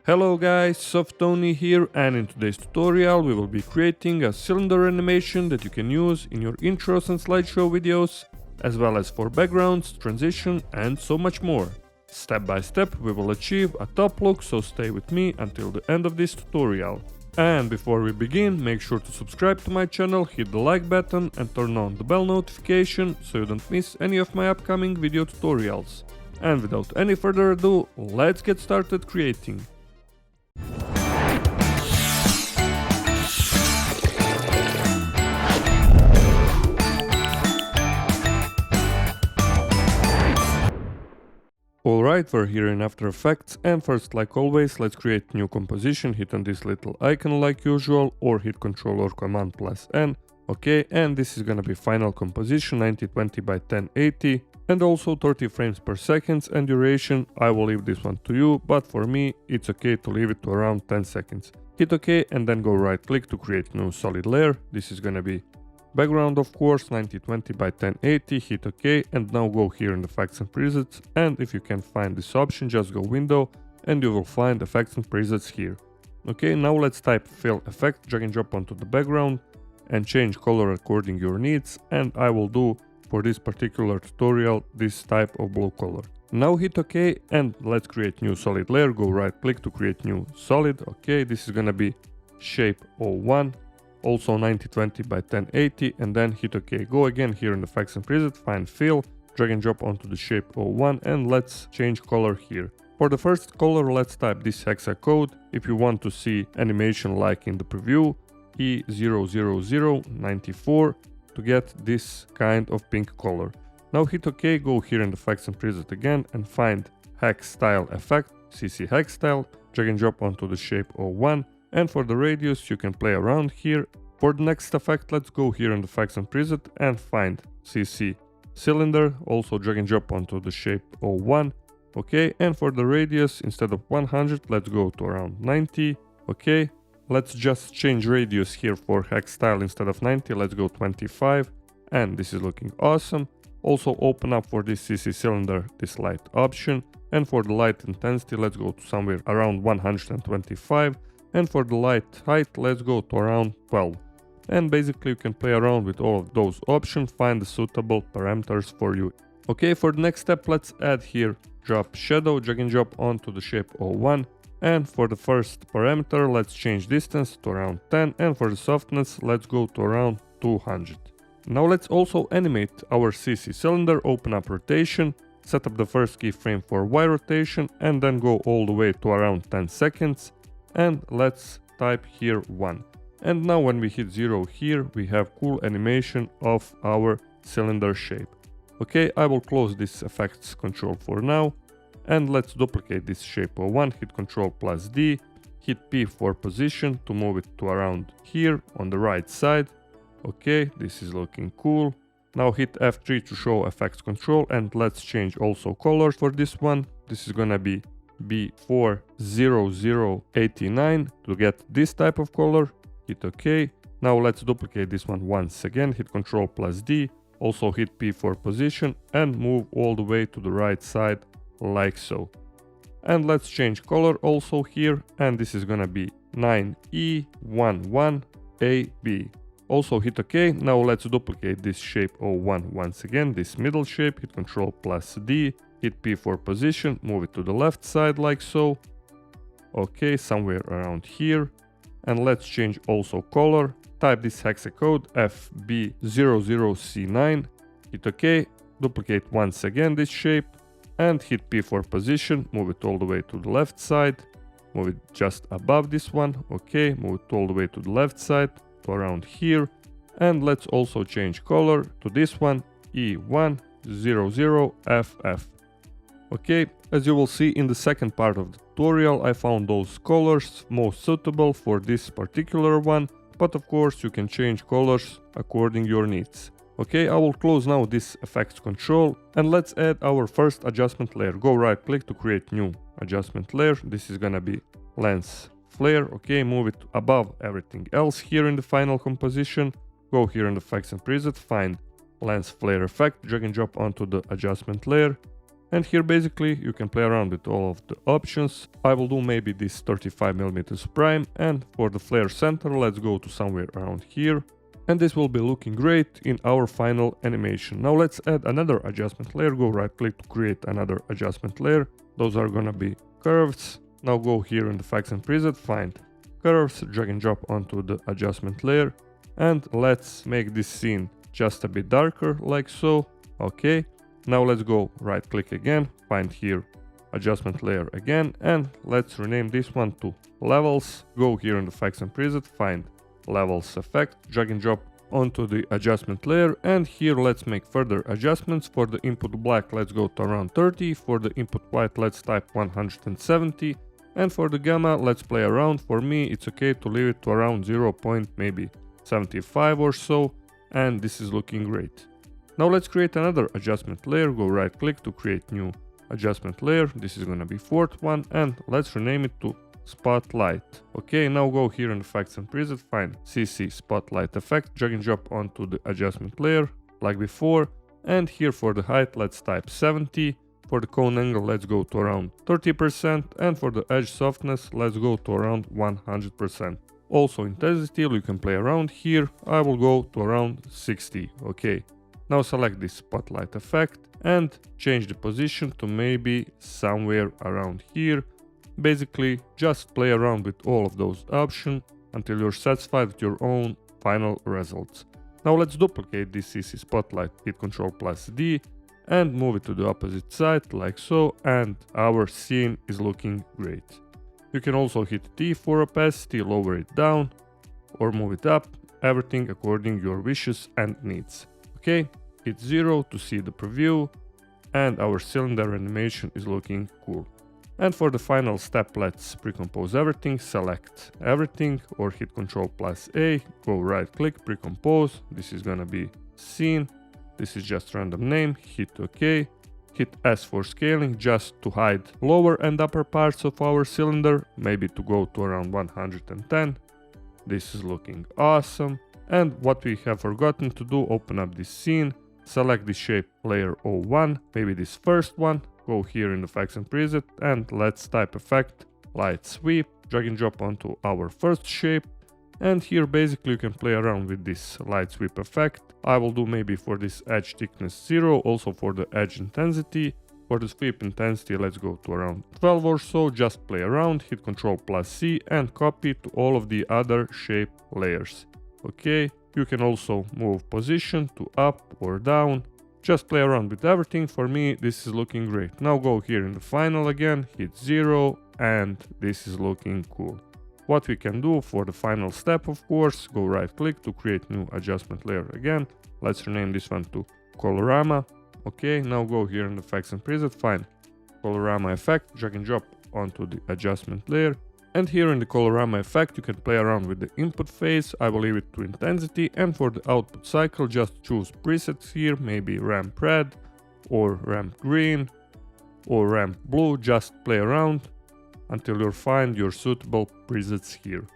Hello guys, Softony here, and in today's tutorial we will be creating a cylinder animation that you can use in your intros and slideshow videos, as well as for backgrounds, transition and so much more. Step by step we will achieve a top look, so stay with me until the end of this tutorial. And before we begin, make sure to subscribe to my channel, hit the like button and turn on the bell notification so you don't miss any of my upcoming video tutorials. And without any further ado, let's get started creating. Alright, we're here in After Effects, and first, like always, let's create new composition. Hit on this little icon like usual, or hit Ctrl or Command plus N. Okay, and this is gonna be final composition 1920 by 1080 and also 30 frames per second, and duration I will leave this one to you, but for me it's okay to leave it to around 10 seconds. Hit OK and then go right click to create new solid layer. This is gonna be background, of course, 1920 by 1080, hit OK, and now go here in effects and presets, and if you can find this option, just go window and you will find effects and presets here. Okay, now let's type fill effect, drag and drop onto the background and change color according your needs, and I will do for this particular tutorial this type of blue color. Now hit OK and let's create new solid layer. Go right click to create new solid. Okay, this is gonna be shape 01, also 1920 by 1080, and then hit OK. Go again here in effects and preset, find fill, drag and drop onto the shape 01, and let's change color here. For the first color, let's type this hexa code. If you want to see animation like in the preview, E00094 to get this kind of pink color. Now hit OK, go here in the effects and preset again and find hex style effect, CC hex style, drag and drop onto the shape 01, and for the radius you can play around here. For the next effect, let's go here in the effects and preset and find CC cylinder, also drag and drop onto the shape 01. Okay, and for the radius, instead of 100, let's go to around 90. Okay, let's just change radius here for hex style. Instead of 90, let's go 25, and this is looking awesome. Also open up for this CC cylinder this light option, and for the light intensity, let's go to somewhere around 125, and for the light height, let's go to around 12. And basically you can play around with all of those options, find the suitable parameters for you. Okay, for the next step, let's add here drop shadow, drag and drop onto the shape 01. And for the first parameter, let's change distance to around 10, and for the softness, let's go to around 200. Now let's also animate our CC cylinder. Open up rotation, set up the first keyframe for Y rotation, and then go all the way to around 10 seconds. And let's type here 1. And now when we hit 0 here, we have cool animation of our cylinder shape. Okay, I will close this effects control for now. And let's duplicate this shape 01, hit Ctrl plus D, hit P for position to move it to around here on the right side. Okay, this is looking cool. Now hit F3 to show effects control, and let's change also colors for this one. This is gonna be B40089 to get this type of color. Hit OK. Now let's duplicate this one once again, hit Ctrl plus D, also hit P for position and move all the way to the right side like so. And let's change color also here, and this is gonna be 9E11AB. Also hit OK. Now let's duplicate this shape 01 once again, this middle shape, hit Ctrl plus D, hit P for position, move it to the left side like so. Okay, somewhere around here. And let's change also color, type this hexa code FB00C9, hit OK, duplicate once again this shape, and hit P for position, move it all the way to the left side, move it just above this one. Okay, move it all the way to the left side to around here, and let's also change color to this one, E100FF. Okay, as you will see in the second part of the tutorial, I found those colors most suitable for this particular one, but of course you can change colors according your needs. Okay, I will close now this effects control, and let's add our first adjustment layer. Go right click to create new adjustment layer. This is gonna be lens flare. Okay, move it above everything else here in the final composition. Go here in the effects and preset, find lens flare effect, drag and drop onto the adjustment layer, And here basically you can play around with all of the options. I will do maybe this 35mm prime, and for the flare center let's go to somewhere around here. And this will be looking great in our final animation. Now let's add another adjustment layer. Go right click to create another adjustment layer. Those are gonna be curves. Now go here in the effects and preset, find curves, drag and drop onto the adjustment layer. And let's make this scene just a bit darker, like so. Okay. Now let's go right click again, find here adjustment layer again, and let's rename this one to levels. Go here in the effects and preset, find levels effect, drag and drop onto the adjustment layer, and here let's make further adjustments. For the input black let's go to around 30, for the input white let's type 170, and for the gamma let's play around. For me it's okay to leave it to around 0. maybe 75 or so, and this is looking great. Now let's create another adjustment layer. Go right click to create new adjustment layer. This is gonna be fourth one, and let's rename it to spotlight. Okay, now go here in effects and preset, find CC spotlight effect, drag and drop onto the adjustment layer like before, and here for the height let's type 70, for the cone angle let's go to around 30%, and for the edge softness let's go to around 100%. Also intensity you can play around here. I will go to around 60. Okay, now select this spotlight effect and change the position to maybe somewhere around here. Basically, just play around with all of those options until you're satisfied with your own final results. Now let's duplicate this CC spotlight, hit Ctrl plus D and move it to the opposite side like so, and our scene is looking great. You can also hit T for opacity, lower it down or move it up, everything according to your wishes and needs. Okay, hit 0 to see the preview, and our cylinder animation is looking cool. And for the final step, let's pre-compose everything, select everything or hit Ctrl plus A, go right click, pre-compose, this is gonna be scene, this is just random name, hit OK, hit S for scaling just to hide lower and upper parts of our cylinder, maybe to go to around 110, this is looking awesome. And what we have forgotten to do, open up this scene, select the shape layer 01, maybe this first one, go here in effects and preset and let's type effect light sweep, drag and drop onto our first shape, and here basically you can play around with this light sweep effect. I will do maybe for this edge thickness 0, also for the edge intensity. For the sweep intensity let's go to around 12 or so, just play around, hit Ctrl plus C and copy to all of the other shape layers. Okay, you can also move position to up or down. Just play around with everything. For me, this is looking great. Now go here in the final again, hit 0, and this is looking cool. What we can do for the final step, of course, go right click to create new adjustment layer again. Let's rename this one to Colorama. Okay, now go here in the effects and preset, find Colorama effect, drag and drop onto the adjustment layer. And here in the Colorama effect you can play around with the input phase. I will leave it to intensity, and for the output cycle just choose presets here, maybe ramp red or ramp green or ramp blue. Just play around until you find your suitable presets here.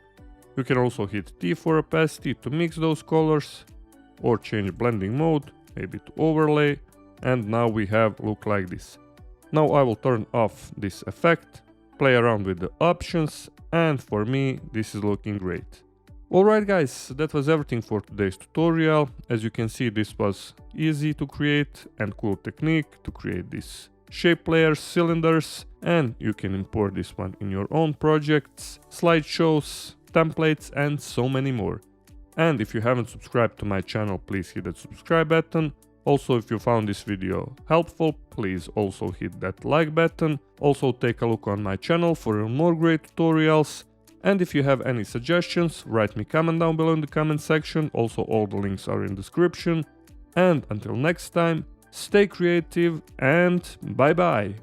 You can also hit T for opacity to mix those colors or change blending mode, maybe to overlay, and now we have look like this. Now I will turn off this effect, play around with the options, and for me this is looking great. Alright guys, that was everything for today's tutorial. As you can see, this was easy to create and cool technique to create these shape layers, cylinders, and you can import this one in your own projects, slideshows, templates and so many more. And if you haven't subscribed to my channel, please hit that subscribe button. Also, if you found this video helpful, please also hit that like button. Also take a look on my channel for more great tutorials. And if you have any suggestions, write me comment down below in the comment section. Also, all the links are in the description. And until next time, stay creative and bye bye.